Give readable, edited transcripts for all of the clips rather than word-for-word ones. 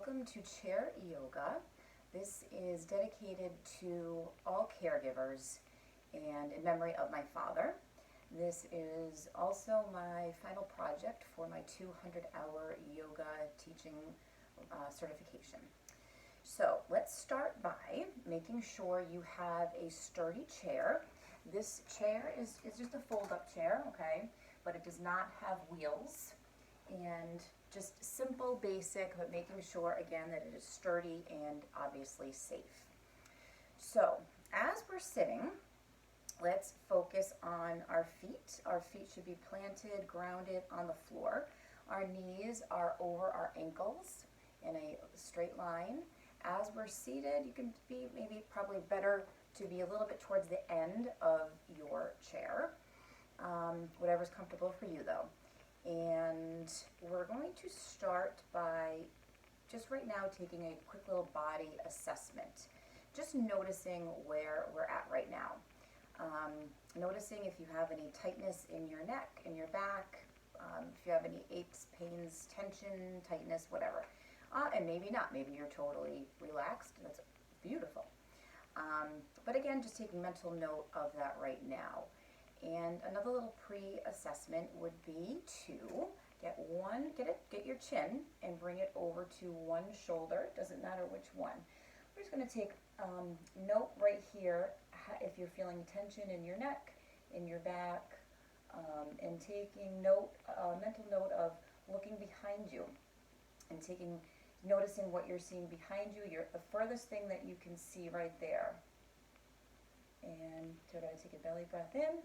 Welcome to Chair Yoga. This is dedicated to all caregivers and in memory of my father. This is also my final project for my 200-hour yoga teaching certification. So let's start by making sure you have a sturdy chair. This chair is just a fold-up chair, okay, but it does not have wheels. And just simple, basic, but making sure, again, that it is sturdy and obviously safe. So, as we're sitting, let's focus on our feet. Our feet should be planted, grounded on the floor. Our knees are over our ankles in a straight line. As we're seated, you can be probably better to be a little bit towards the end of your chair. Whatever's comfortable for you, though. And we're going to start by just right now taking a quick little body assessment. Just noticing where we're at right now. Noticing if you have any tightness in your neck, in your back, if you have any aches, pains, tension, tightness, whatever. And maybe not. Maybe you're totally relaxed. That's beautiful. But again, just taking mental note of that right now. And another little pre-assessment would be to get your chin and bring it over to one shoulder. Doesn't matter which one. We're just going to take note right here if you're feeling tension in your neck, in your back, and taking mental note of looking behind you and noticing what you're seeing behind you. The furthest thing that you can see right there. And so we're going to take a belly breath in.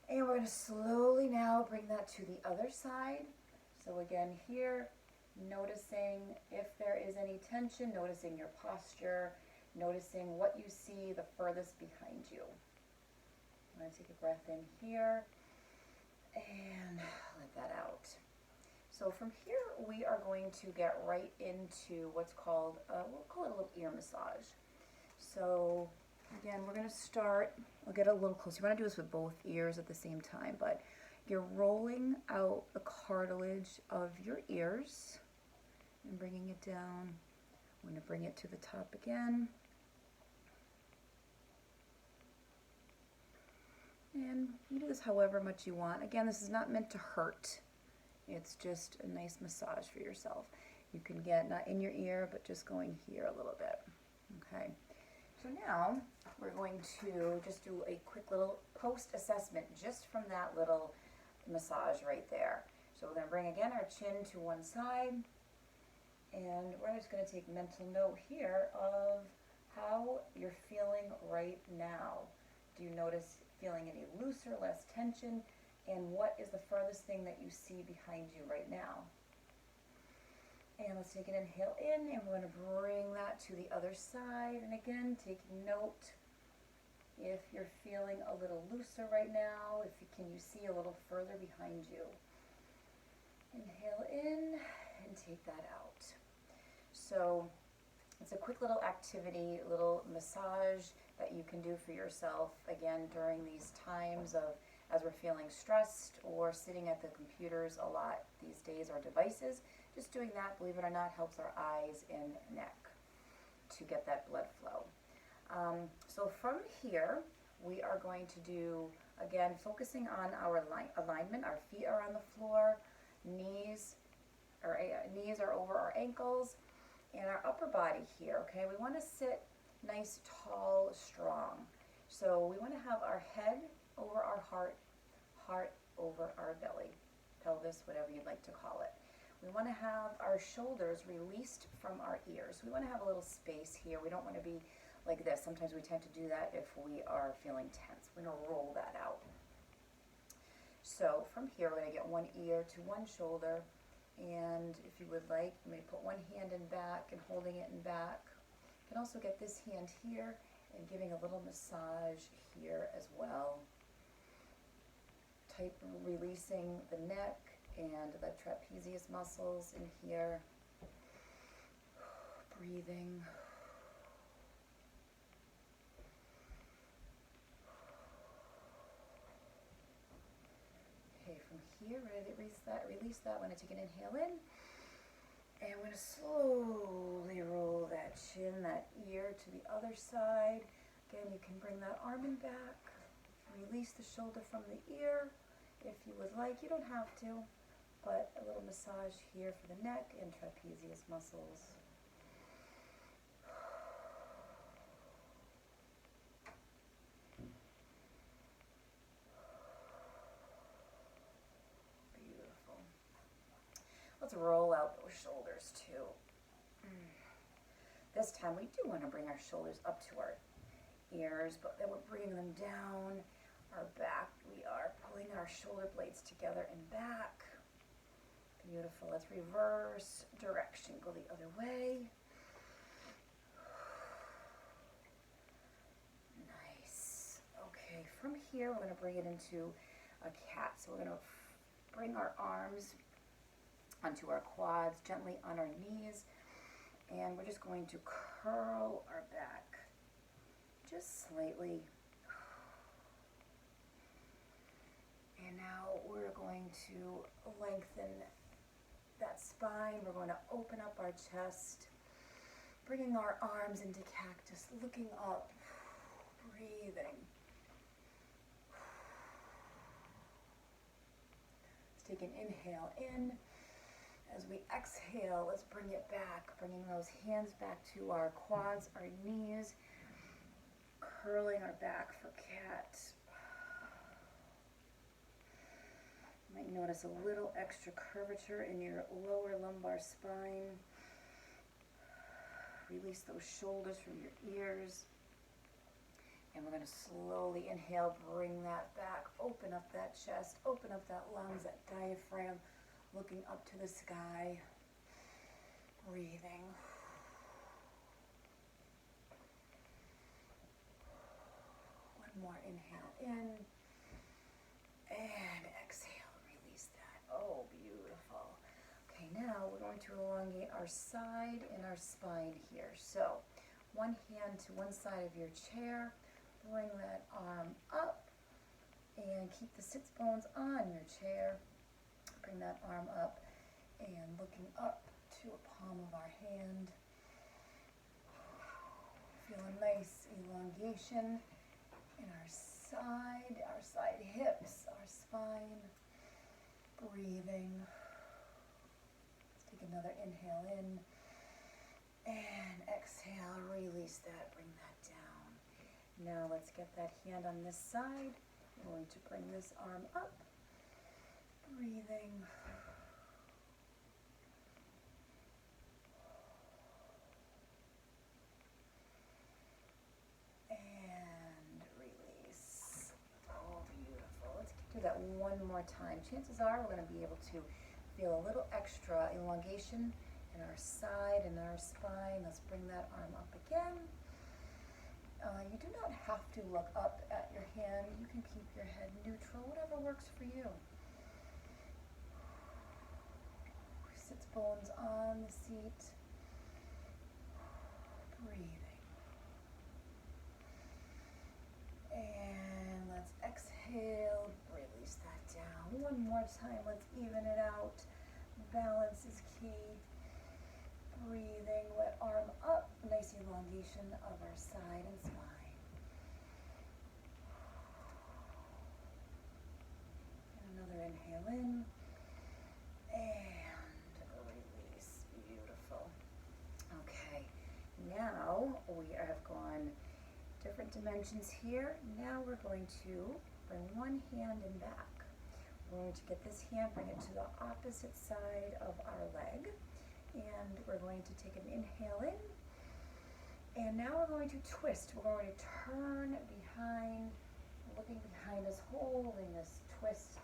And we're going to slowly now bring that to the other side. So again here, noticing if there is any tension, noticing your posture, noticing what you see the furthest behind you. I'm going to take a breath in here and let that out. So from here we are going to get right into what's called, we'll call it a little ear massage. So again, we're going to start, I'll get a little closer. You want to do this with both ears at the same time, but you're rolling out the cartilage of your ears and bringing it down. I'm going to bring it to the top again. And you do this however much you want. Again, this is not meant to hurt. It's just a nice massage for yourself. You can get, not in your ear, but just going here a little bit. Okay. So now we're going to just do a quick little post-assessment just from that little massage right there. So we're going to bring again our chin to one side, and we're just going to take mental note here of how you're feeling right now. Do you notice feeling any looser, less tension, and what is the furthest thing that you see behind you right now? And let's take an inhale in, and we're going to bring that to the other side. And again, taking note if you're feeling a little looser right now, can you see a little further behind you? Inhale in and take that out. So it's a quick little activity, little massage that you can do for yourself, again, during these times of as we're feeling stressed or sitting at the computers a lot these days, or devices. Just doing that, believe it or not, helps our eyes and neck to get that blood flow. So from here, we are going to do, again, focusing on our alignment. Our feet are on the floor, knees are over our ankles, and our upper body here, okay? We want to sit nice, tall, strong. So we want to have our head over our heart, heart over our belly, pelvis, whatever you'd like to call it. We want to have our shoulders released from our ears. We want to have a little space here. We don't want to be like this. Sometimes we tend to do that if we are feeling tense. We're going to roll that out. So from here, we're going to get one ear to one shoulder. And if you would like, you may put one hand in back and holding it in back. You can also get this hand here and giving a little massage here as well. Releasing the neck and the trapezius muscles in here. Breathing. Okay, from here, release that. When I take an inhale in And I'm going to slowly roll that chin, that ear to the other side. Again, you can bring that arm in back. Release the shoulder from the ear if you would like. You don't have to, but a little massage here for the neck and trapezius muscles. Beautiful. Let's roll out those shoulders too. This time we do want to bring our shoulders up to our ears, but then we're bringing them down our back. We are pulling our shoulder blades together and back. Beautiful. Let's reverse direction. Go the other way. Nice. Okay, from here we're going to bring it into a cat. So we're going to bring our arms onto our quads, gently on our knees, and we're just going to curl our back just slightly. And now we're going to lengthen that spine. We're going to open up our chest, bringing our arms into cactus, looking up, breathing. Let's take an inhale in. As we exhale, let's bring it back, bringing those hands back to our quads, our knees, curling our back for cat. You might notice a little extra curvature in your lower lumbar spine. Release those shoulders from your ears. And we're going to slowly inhale, bring that back, open up that chest, open up that lungs, that diaphragm, looking up to the sky, breathing. One more inhale in, and exhale, release that. Oh, beautiful. Okay, now we're going to elongate our side and our spine here. So, one hand to one side of your chair, bring that arm up, and keep the sits bones on your chair. Bring that arm up and looking up to a palm of our hand. Feel a nice elongation in our side hips, our spine. Breathing. Let's take another inhale in and exhale. Release that, bring that down. Now let's get that hand on this side. We're going to bring this arm up. Breathing. And release. Oh, beautiful. Let's do that one more time. Chances are we're going to be able to feel a little extra elongation in our side and our spine. Let's bring that arm up again. You do not have to look up at your hand. You can keep your head neutral, whatever works for you. Sits bones on the seat. Breathing. And let's exhale, release that down. One more time, let's even it out. Balance is key. Breathing, let arm up, nice elongation of our side and spine. And another inhale in. And release. Beautiful. Okay, now we have gone different dimensions here. Now we're going to bring one hand in back. We're going to get this hand, bring it to the opposite side of our leg. And we're going to take an inhale in. And now we're going to twist. We're going to turn behind, looking behind us, holding this twist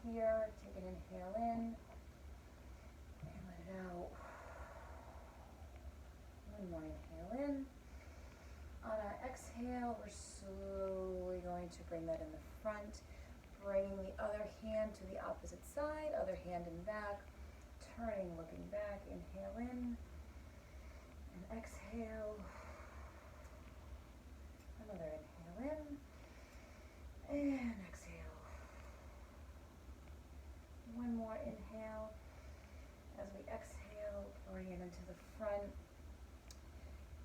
here. Take an inhale in. And let it out. One more inhale in. On our exhale, we're slowly going to bring that in the front. Bringing the other hand to the opposite side, other hand in back. Turning, looking back, inhale in, and exhale. Another inhale in, and exhale. One more inhale. As we exhale, bring it into the front.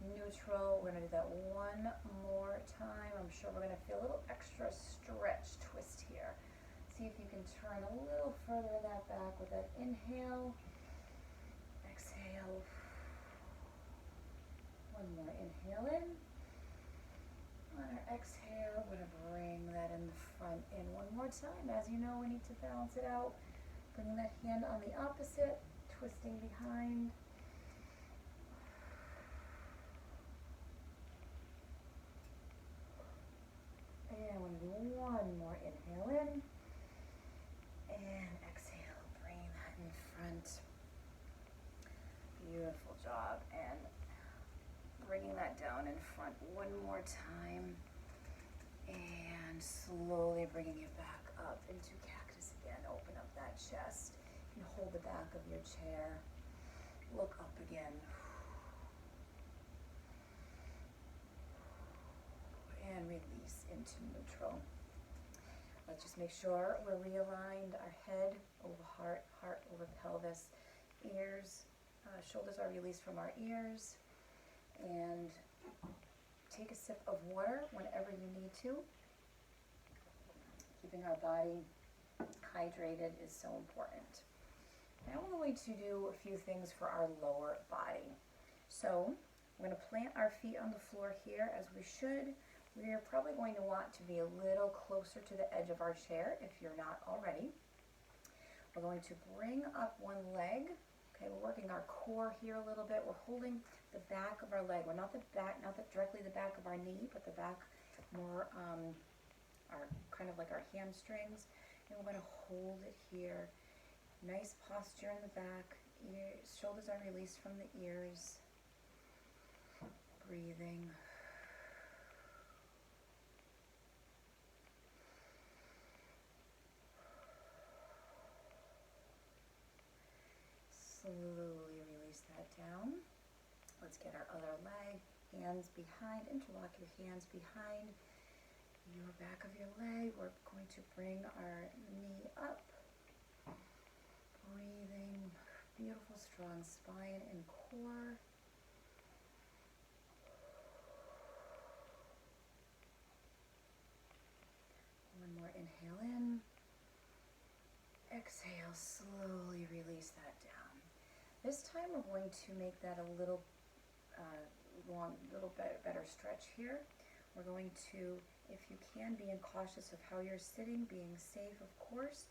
Neutral. We're going to do that one more time. I'm sure we're going to feel a little extra stretch twist here. See if you can turn a little further that back with that inhale. Exhale. One more inhale in. On our exhale, we're going to bring that in the front in one more time. As you know, we need to balance it out. Bringing that hand on the opposite, twisting behind. And we're going to do one more inhale in. And exhale, bring that in front. Beautiful job. And bringing that down in front one more time. And slowly bringing it back up into cactus again. Open up that chest. You can hold the back of your chair. Look up again. And release into neutral. Let's just make sure we're realigned. Our head over heart, heart over pelvis, ears, shoulders are released from our ears. And take a sip of water whenever you need to. Keeping our body hydrated is so important. Now we're going to do a few things for our lower body. So we're going to plant our feet on the floor here as we should. We're probably going to want to be a little closer to the edge of our chair if you're not already. We're going to bring up one leg. Okay, we're working our core here a little bit. We're holding the back of our leg. We're not directly the back of our knee, but the back more our kind of like our hamstrings. And we're going to hold it here. Nice posture in the back. Shoulders are released from the ears. Breathing. Slowly release that down. Let's get our other leg, hands behind, interlock your hands behind your back of your leg. We're going to bring our knee up. Breathing, beautiful strong spine and core. One more inhale in. Exhale, slowly release that down. This time we're going to make that a little better stretch here. We're going to, if you can, being cautious of how you're sitting, being safe, of course,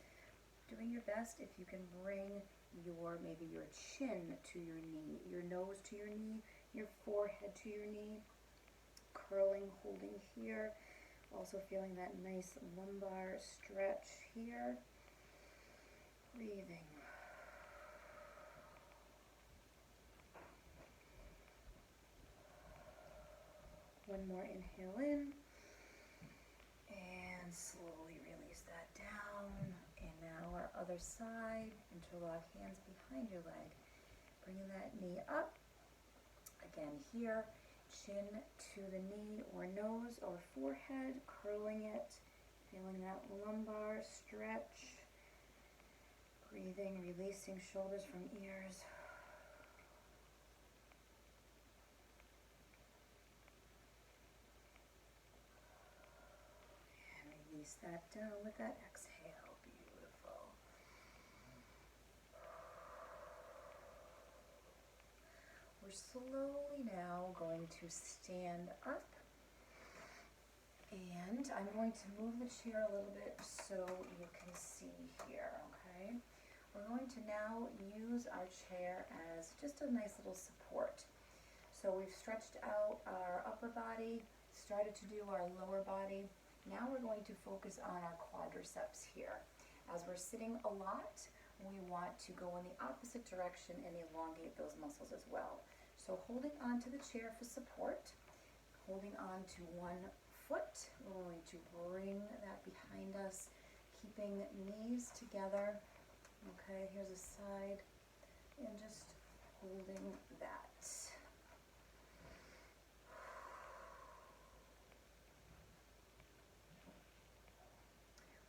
doing your best. If you can bring maybe your chin to your knee, your nose to your knee, your forehead to your knee, curling, holding here. Also feeling that nice lumbar stretch here. Breathing. One more inhale in. And slowly release that down. And now our other side. Interlock hands behind your leg. Bringing that knee up. Again here. Chin to the knee or nose or forehead. Curling it. Feeling that lumbar stretch. Breathing, releasing shoulders from ears. And release that down with that exhale. Beautiful. We're slowly now going to stand up. And I'm going to move the chair a little bit so you can see here, okay? We're going to now use our chair as just a nice little support. So we've stretched out our upper body, started to do our lower body. Now we're going to focus on our quadriceps here. As we're sitting a lot, we want to go in the opposite direction and elongate those muscles as well. So holding on to the chair for support, holding on to one foot, we're going to bring that behind us, keeping knees together. Okay, here's a side, and just holding that.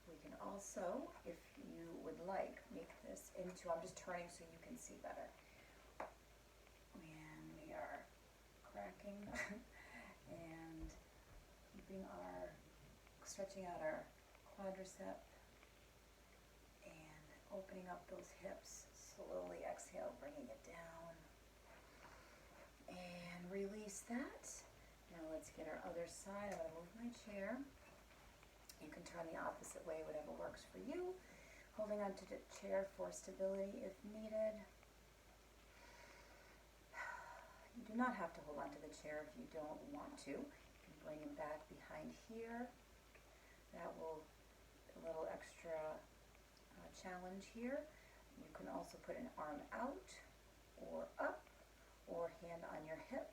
We can also, if you would like, make this into, I'm just turning so you can see better. cracking and stretching out our quadricep and opening up those hips. Slowly exhale, bringing it down. And release that. Now let's get our other side. I'm going to move my chair. You can turn the opposite way, whatever works for you. Holding onto the chair for stability if needed. You do not have to hold onto the chair if you don't want to. You can bring him back behind here. That will a little extra challenge here. You can also put an arm out or up or hand on your hip,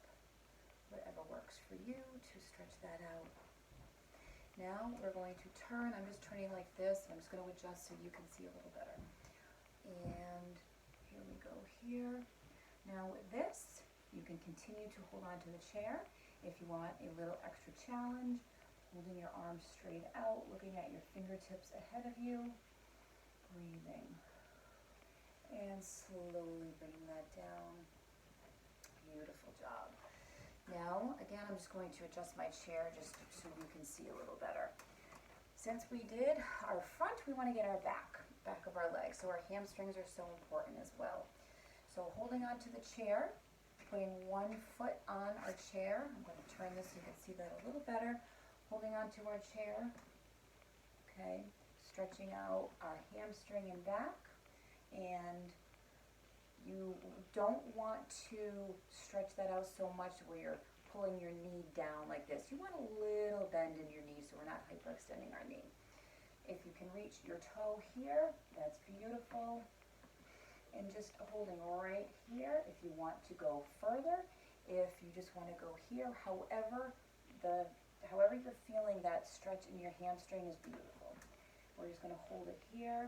whatever works for you to stretch that out. Now we're going to turn. I'm just turning like this, and I'm just going to adjust so you can see a little better. And here we go here. Now with this, you can continue to hold on to the chair. If you want a little extra challenge, holding your arms straight out, looking at your fingertips ahead of you, breathing, and slowly bringing that down. Beautiful job. Now, again, I'm just going to adjust my chair just so you can see a little better. Since we did our front, we want to get our back of our legs. So our hamstrings are so important as well. So holding on to the chair, putting one foot on our chair. I'm going to turn this so you can see that a little better. Holding on to our chair. Okay, stretching out our hamstring and back. And you don't want to stretch that out so much where you're pulling your knee down like this. You want a little bend in your knee so we're not hyperextending our knee. If you can reach your toe here, that's beautiful. And just holding right here if you want to go further. If you just want to go here, however you're feeling that stretch in your hamstring is beautiful. We're just going to hold it here.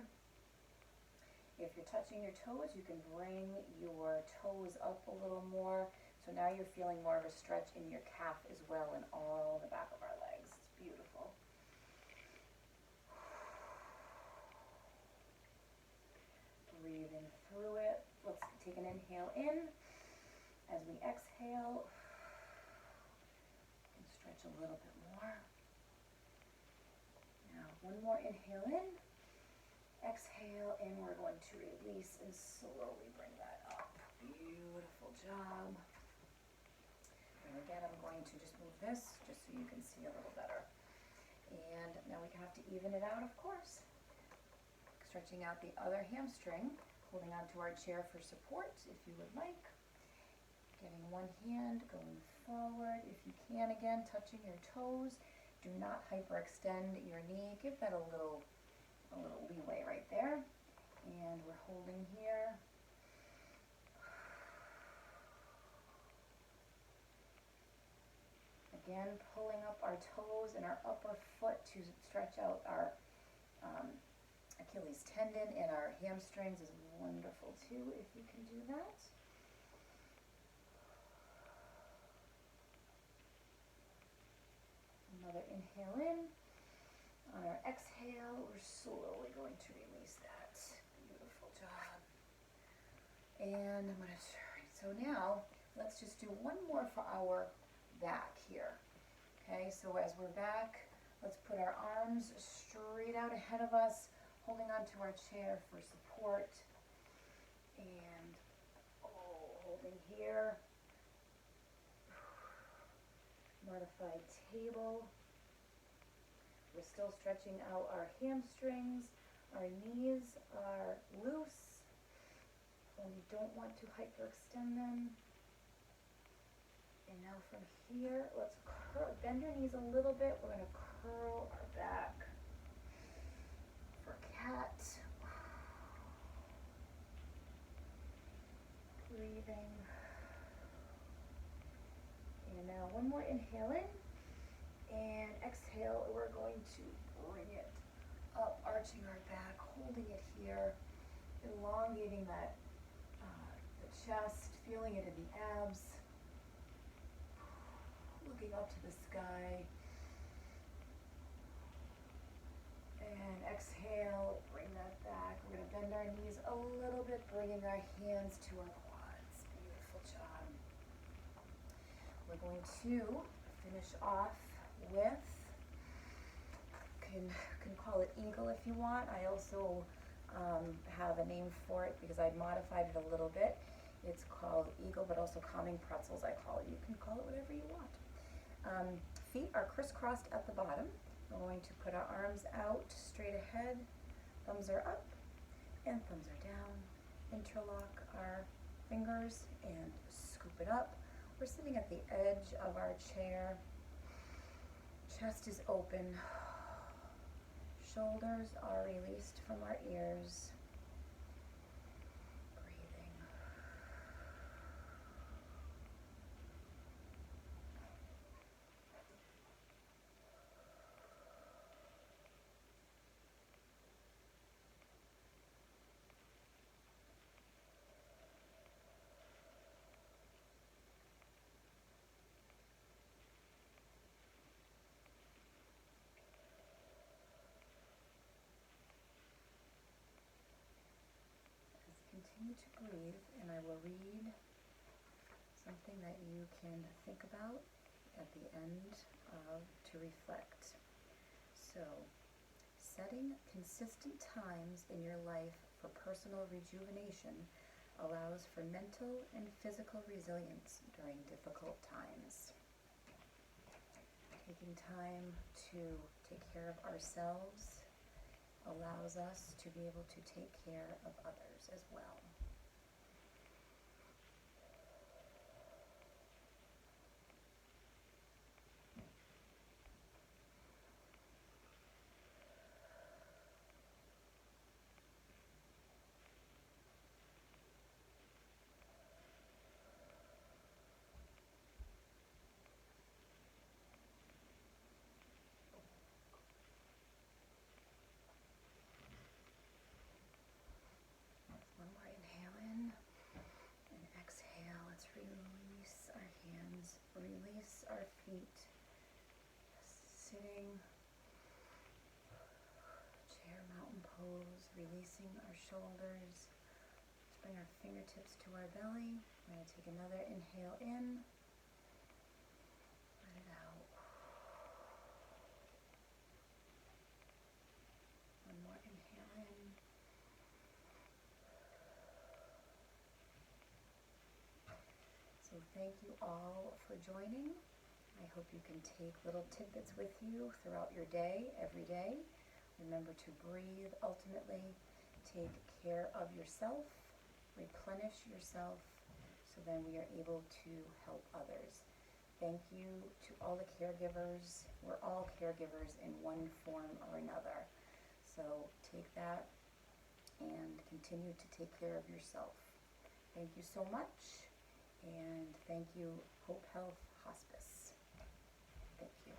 If you're touching your toes, you can bring your toes up a little more. So now you're feeling more of a stretch in your calf as well and all the back of our legs. It's beautiful. Breathing through it. Let's take an inhale in. As we exhale, and stretch a little bit more. Now, one more inhale in. Exhale, and we're going to release and slowly bring that up. Beautiful job. And again, I'm going to just move this just so you can see a little better. And now we have to even it out, of course. Stretching out the other hamstring, holding onto our chair for support if you would like. Getting one hand, going forward. If you can, again, touching your toes. Do not hyperextend your knee. Give that a little leeway right there. And we're holding here. Again, pulling up our toes and our upper foot to stretch out our Achilles tendon, and our hamstrings is wonderful too if you can do that. Another inhale in. On our exhale, we're slowly going to release that. Beautiful job. And I'm going to turn. So now, let's just do one more for our back here. Okay, so as we're back, let's put our arms straight out ahead of us, holding onto our chair for support. And, holding here. Modified table. We're still stretching out our hamstrings. Our knees are loose. So we don't want to hyperextend them. And now from here, let's bend your knees a little bit. We're going to curl our back for cat. Breathing. And now one more inhale in. And exhale, we're going to bring it up, arching our back, holding it here, elongating that, the chest, feeling it in the abs, looking up to the sky. And exhale, bring that back. We're going to bend our knees a little bit, bringing our hands to our quads. Beautiful job. we're going to finish off with, can call it Eagle if you want. I also have a name for it because I modified it a little bit. It's called Eagle, but also Calming Pretzels, I call it. You can call it whatever you want. Feet are crisscrossed at the bottom. We're going to put our arms out straight ahead. Thumbs are up and thumbs are down. Interlock our fingers and scoop it up. We're sitting at the edge of our chair. Chest is open. Shoulders are released from our ears. Breathing. Continue to breathe, and I will read something that you can think about at the end to reflect. So, setting consistent times in your life for personal rejuvenation allows for mental and physical resilience during difficult times. Taking time to take care of ourselves allows us to be able to take care of others as well. One more inhale in and exhale. Let's release our hands, release our feet. Sitting, chair mountain pose, releasing our shoulders. Let's bring our fingertips to our belly. We're going to take another inhale in. Let it out. One more inhale in. So thank you all for joining. I hope you can take little tidbits with you throughout your day, every day. Remember to breathe ultimately. Take care of yourself. Replenish yourself so then we are able to help others. Thank you to all the caregivers. We're all caregivers in one form or another. So take that and continue to take care of yourself. Thank you so much. And thank you, Hope Health Hospice. Thank you.